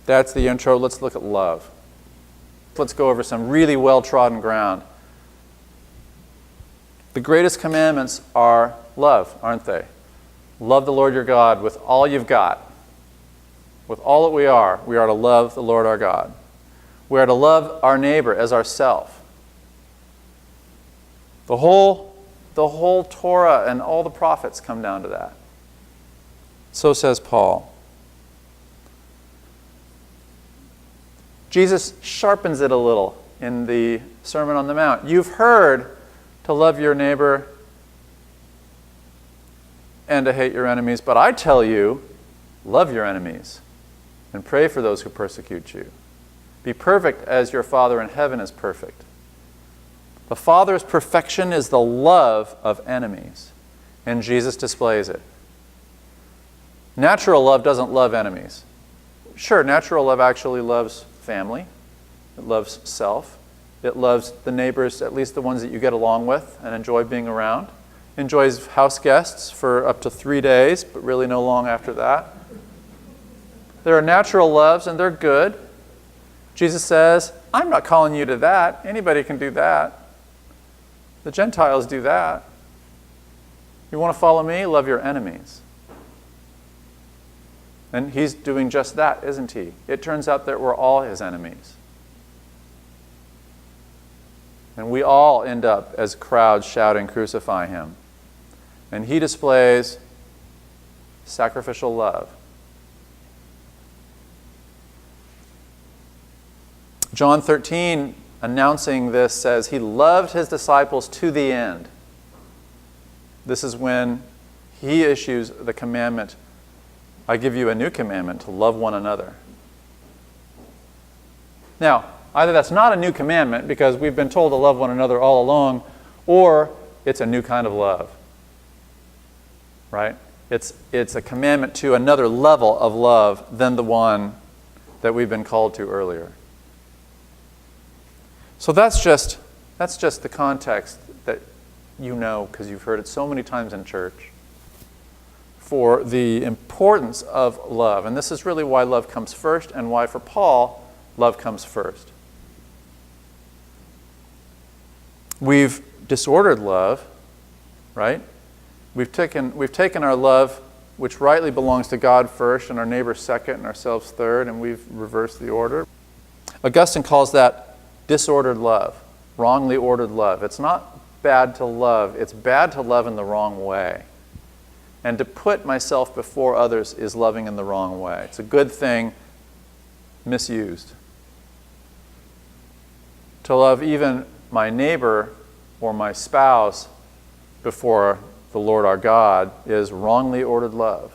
That's the intro. Let's look at love. Let's go over some really well-trodden ground. The greatest commandments are love, aren't they? Love the Lord your God with all you've got. With all that we are to love the Lord our God. We are to love our neighbor as ourself. The whole Torah and all the prophets come down to that. So says Paul. Jesus sharpens it a little in the Sermon on the Mount. You've heard to love your neighbor and to hate your enemies, but I tell you, love your enemies and pray for those who persecute you. Be perfect as your Father in heaven is perfect. The Father's perfection is the love of enemies, and Jesus displays it. Natural love doesn't love enemies. Sure, natural love actually loves family. It loves self. It loves the neighbors, at least the ones that you get along with and enjoy being around. Enjoys house guests for up to 3 days, but really no long after that. There are natural loves, and they're good. Jesus says, I'm not calling you to that. Anybody can do that. The Gentiles do that. You want to follow me? Love your enemies. And he's doing just that, isn't he? It turns out that we're all his enemies. And we all end up as crowds shouting, crucify him. And he displays sacrificial love. John 13, announcing this, says he loved his disciples to the end. This is when he issues the commandment, I give you a new commandment, to love one another. Now, either that's not a new commandment because we've been told to love one another all along, or it's a new kind of love. Right? It's a commandment to another level of love than the one that we've been called to earlier. So that's just the context that you know because you've heard it so many times in church for the importance of love. And this is really why love comes first and why for Paul love comes first. We've disordered love, right? We've taken our love, which rightly belongs to God first, and our neighbor second, and ourselves third, and we've reversed the order. Augustine calls that disordered love, wrongly ordered love. It's not bad to love, it's bad to love in the wrong way. And to put myself before others is loving in the wrong way. It's a good thing misused. To love even my neighbor or my spouse before the Lord our God is wrongly ordered love.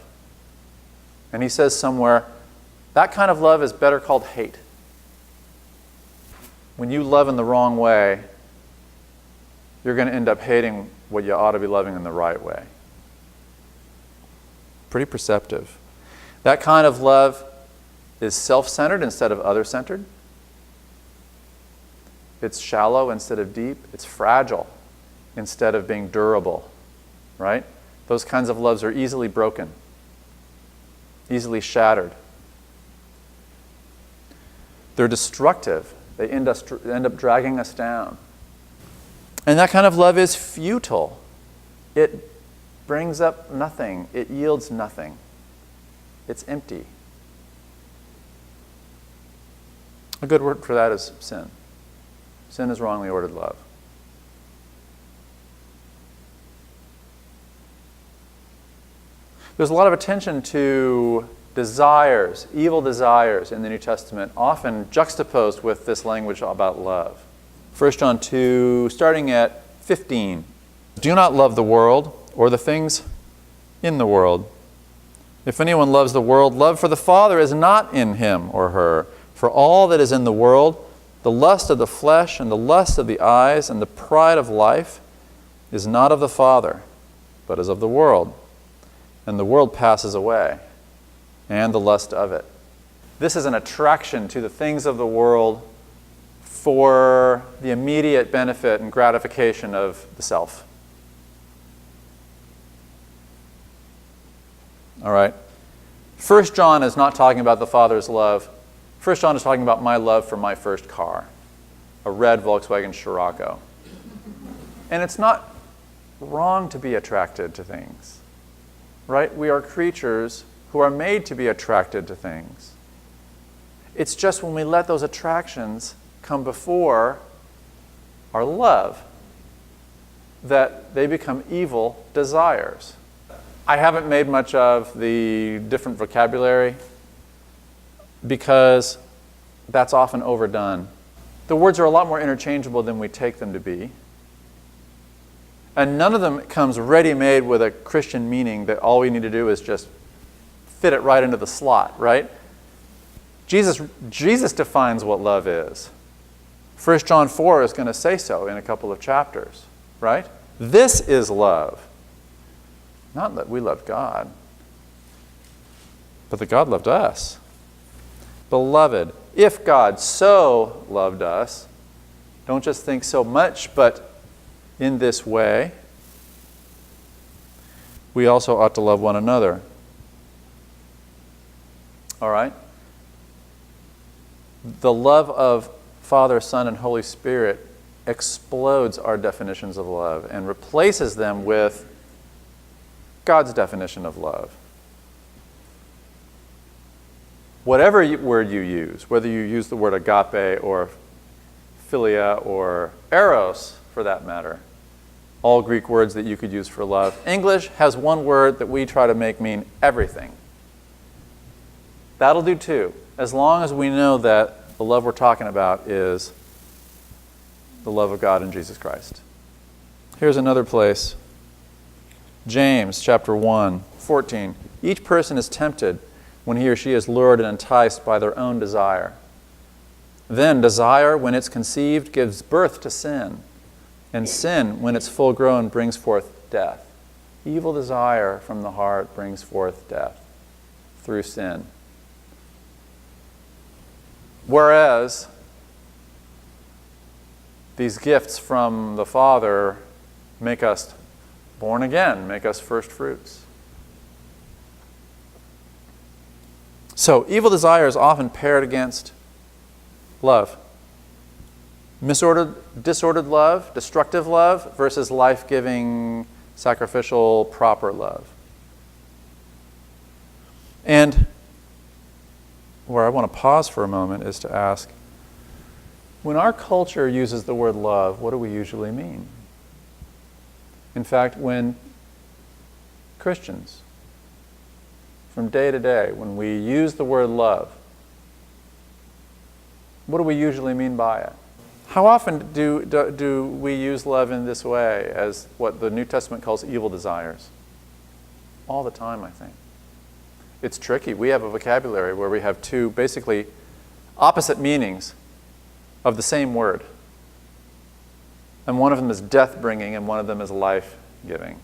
And he says somewhere, that kind of love is better called hate. When you love in the wrong way, you're going to end up hating what you ought to be loving in the right way. Pretty perceptive. That kind of love is self-centered instead of other-centered. It's shallow instead of deep. It's fragile instead of being durable, right? Those kinds of loves are easily broken, easily shattered. They're destructive. They end up dragging us down. And that kind of love is futile. It brings up nothing. It yields nothing. It's empty. A good word for that is sin. Sin is wrongly ordered love. There's a lot of attention to desires, evil desires in the New Testament, often juxtaposed with this language about love. 1 John 2, starting at 15. Do not love the world or the things in the world. If anyone loves the world, love for the Father is not in him or her. For all that is in the world, the lust of the flesh and the lust of the eyes and the pride of life is not of the Father, but is of the world. And the world passes away, and the lust of it. This is an attraction to the things of the world for the immediate benefit and gratification of the self. All right. 1 John is not talking about the Father's love 1 John is talking about my love for my first car, a red Volkswagen Scirocco. And it's not wrong to be attracted to things, right? We are creatures who are made to be attracted to things. It's just when we let those attractions come before our love that they become evil desires. I haven't made much of the different vocabulary because that's often overdone. The words are a lot more interchangeable than we take them to be. And none of them comes ready-made with a Christian meaning that all we need to do is just fit it right into the slot, right? Jesus defines what love is. 1 John 4 is going to say so in a couple of chapters, right? This is love. Not that we loved God, but that God loved us. Beloved, if God so loved us, don't just think so much, but in this way, we also ought to love one another. All right? The love of Father, Son, and Holy Spirit explodes our definitions of love and replaces them with God's definition of love. Whatever word you use, whether you use the word agape or philia or eros for that matter, all Greek words that you could use for love. English has one word that we try to make mean everything. That'll do too, as long as we know that the love we're talking about is the love of God in Jesus Christ. Here's another place. James chapter 1, 14. Each person is tempted when he or she is lured and enticed by their own desire. Then desire, when it's conceived, gives birth to sin. And sin, when it's full grown, brings forth death. Evil desire from the heart brings forth death through sin. Whereas these gifts from the Father make us born again, make us first fruits. So, evil desire is often paired against love. Disordered love, destructive love, versus life-giving, sacrificial, proper love. And where I want to pause for a moment is to ask, when our culture uses the word love, what do we usually mean? In fact, when Christians, from day to day, when we use the word love, what do we usually mean by it? How often do we use love in this way as what the New Testament calls evil desires? All the time, I think. It's tricky. We have a vocabulary where we have two basically opposite meanings of the same word. And one of them is death-bringing and one of them is life-giving.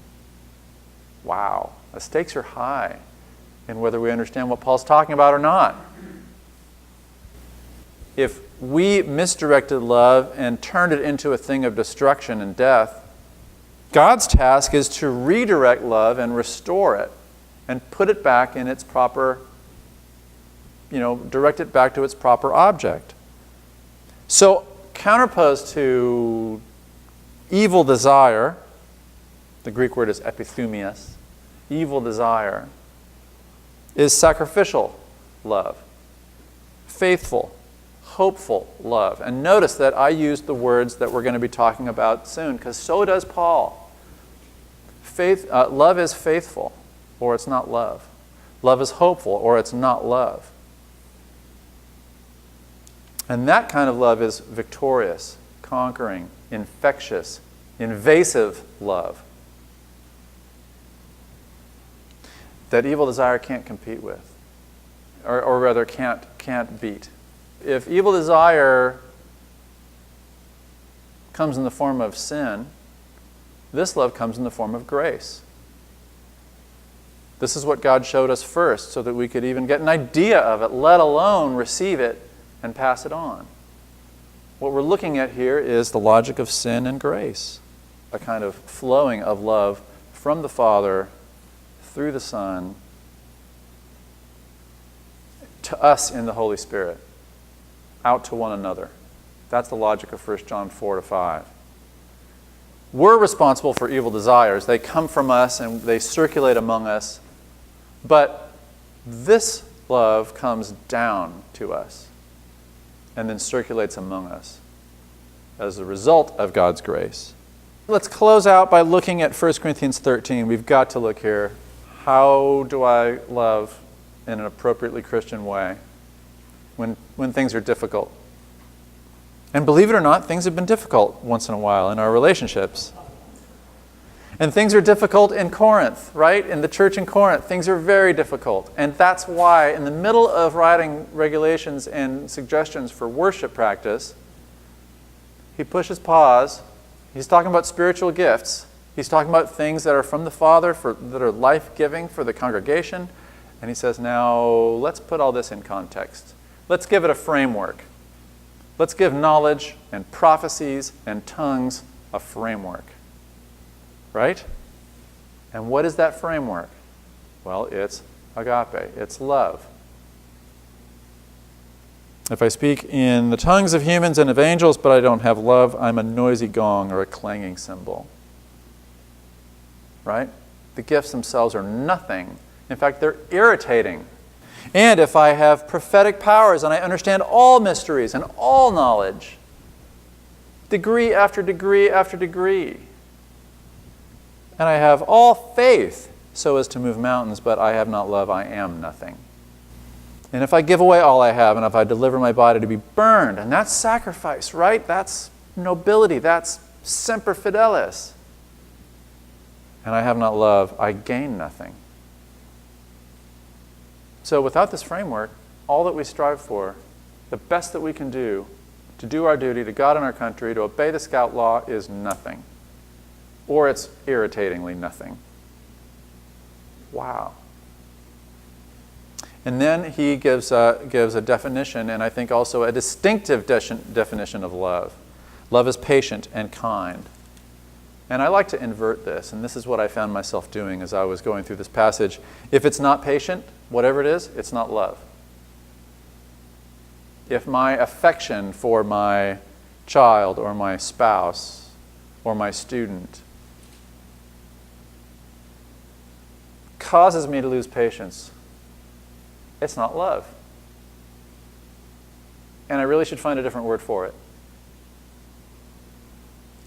Wow. The stakes are high in whether we understand what Paul's talking about or not. If we misdirected love and turned it into a thing of destruction and death, God's task is to redirect love and restore it and put it back in its proper, direct it back to its proper object. So, counterposed to evil desire, the Greek word is epithumias, evil desire, is sacrificial love, faithful, hopeful love. And notice that I used the words that we're going to be talking about soon, because so does Paul. Love is faithful, or it's not love. Love is hopeful, or it's not love. And that kind of love is victorious, conquering, infectious, invasive love that evil desire can't compete with, or rather can't beat. If evil desire comes in the form of sin, this love comes in the form of grace. This is what God showed us first so that we could even get an idea of it, let alone receive it and pass it on. What we're looking at here is the logic of sin and grace, a kind of flowing of love from the Father through the Son to us in the Holy Spirit. out to one another. That's the logic of 1 John 4 to 5. We're responsible for evil desires. They come from us and they circulate among us. But this love comes down to us and then circulates among us as a result of God's grace. Let's close out by looking at 1 Corinthians 13. We've got to look here. How do I love in an appropriately Christian way when things are difficult? And believe it or not, things have been difficult once in a while in our relationships. And things are difficult in Corinth, right? In the church in Corinth, things are very difficult. And that's why in the middle of writing regulations and suggestions for worship practice, he pushes pause. He's talking about spiritual gifts. He's talking about things that are from the Father, that are life-giving for the congregation. And he says, now let's put all this in context. Let's give it a framework. Let's give knowledge and prophecies and tongues a framework. Right? And what is that framework? Well, it's agape. It's love. If I speak in the tongues of humans and of angels, but I don't have love, I'm a noisy gong or a clanging cymbal. Right? The gifts themselves are nothing. In fact, they're irritating. And if I have prophetic powers and I understand all mysteries and all knowledge, degree after degree after degree, and I have all faith so as to move mountains, but I have not love, I am nothing. And if I give away all I have, and if I deliver my body to be burned, and that's sacrifice, right? That's nobility, that's semper fidelis. And I have not love, I gain nothing. So without this framework, all that we strive for, the best that we can do to do our duty to God and our country, to obey the Scout Law, is nothing. Or it's irritatingly nothing. Wow. And then he gives a definition, and I think also a distinctive definition of love. Love is patient and kind. And I like to invert this, and this is what I found myself doing as I was going through this passage. If it's not patient, whatever it is, it's not love. If my affection for my child or my spouse or my student causes me to lose patience, it's not love. And I really should find a different word for it.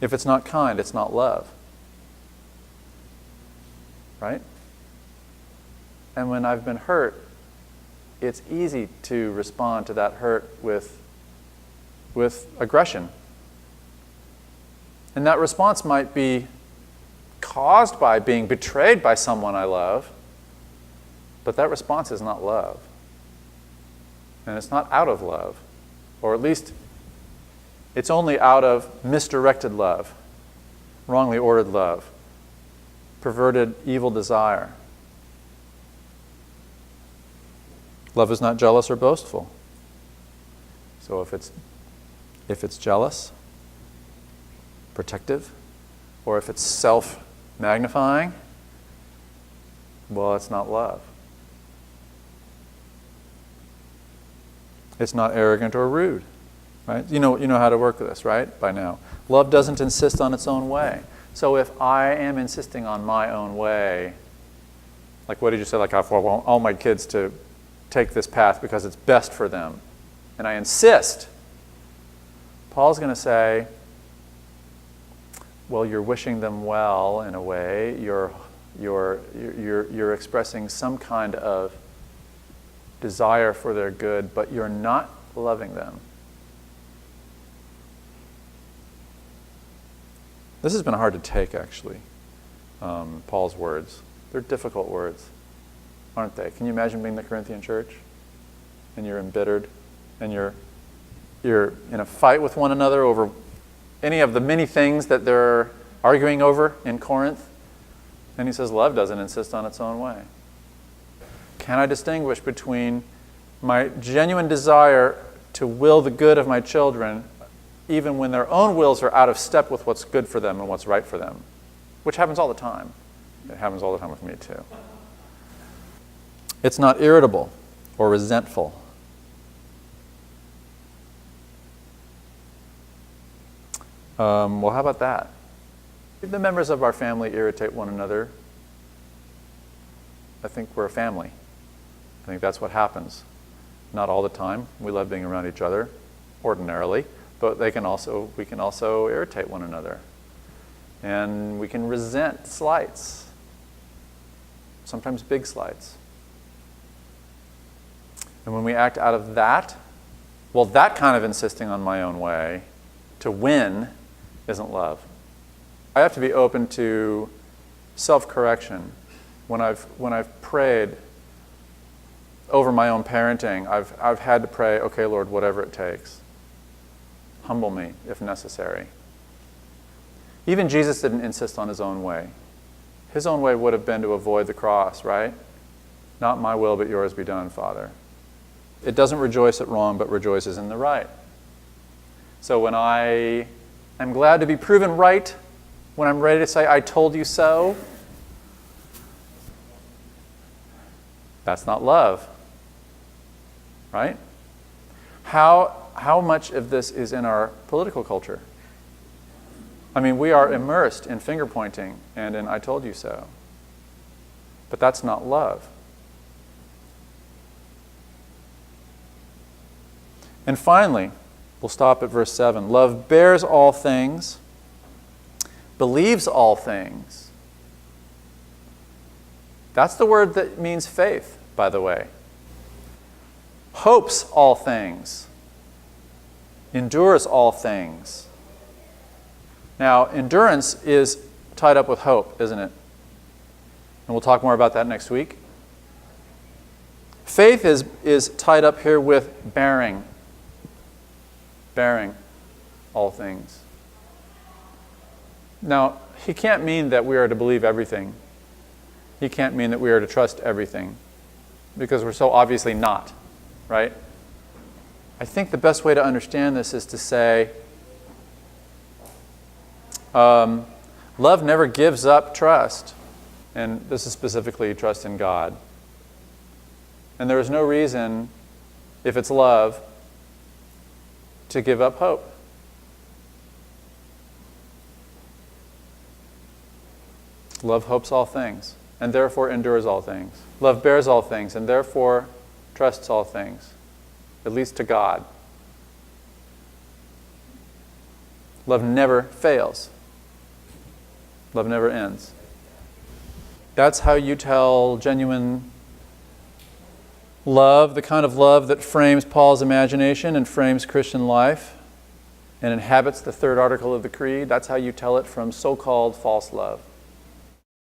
If it's not kind, it's not love. Right? And when I've been hurt, it's easy to respond to that hurt with aggression. And that response might be caused by being betrayed by someone I love, but that response is not love. And it's not out of love, or at least it's only out of misdirected love, wrongly ordered love, perverted evil desire. Love is not jealous or boastful. So if it's jealous, protective, or if it's self-magnifying, well, it's not love. It's not arrogant or rude. Right? You know how to work with this, right? By now. Love doesn't insist on its own way. So if I am insisting on my own way, like what did you say? Like I want all my kids to take this path because it's best for them, and I insist, Paul's going to say, well, you're wishing them well in a way. You're expressing some kind of desire for their good, but you're not loving them. This has been hard to take, actually, Paul's words. They're difficult words, aren't they? Can you imagine being the Corinthian church? And you're embittered, and you're in a fight with one another over any of the many things that they're arguing over in Corinth. And he says, love doesn't insist on its own way. Can I distinguish between my genuine desire to will the good of my children even when their own wills are out of step with what's good for them and what's right for them? Which happens all the time. It happens all the time with me too. It's not irritable or resentful. Well, how about that? If the members of our family irritate one another, I think we're a family. I think that's what happens. Not all the time. We love being around each other, ordinarily, but we can also irritate one another. And we can resent slights, sometimes big slights. And when we act out of that, well, that kind of insisting on my own way to win isn't love. I have to be open to self-correction. When I've prayed over my own parenting, I've had to pray, okay, Lord, whatever it takes. Humble me if necessary. Even Jesus didn't insist on his own way. His own way would have been to avoid the cross, right? Not my will, but yours be done, Father. It doesn't rejoice at wrong, but rejoices in the right. So when I am glad to be proven right, when I'm ready to say, I told you so, that's not love, right? How much of this is in our political culture? I mean, we are immersed in finger pointing and in I told you so. But that's not love. And finally, we'll stop at verse 7. Love bears all things, believes all things. That's the word that means faith, by the way. Hopes all things, endures all things. Now, endurance is tied up with hope, isn't it? And we'll talk more about that next week. Faith is tied up here with bearing all things. Now, he can't mean that we are to believe everything. He can't mean that we are to trust everything, because we're so obviously not, right? I think the best way to understand this is to say, love never gives up trust, and this is specifically trust in God. And there is no reason, if it's love, to give up hope. Love hopes all things, and therefore endures all things. Love bears all things, and therefore trusts all things, at least to God. Love never fails. Love never ends. That's how you tell genuine love, the kind of love that frames Paul's imagination and frames Christian life and inhabits the third article of the Creed. That's how you tell it from so-called false love.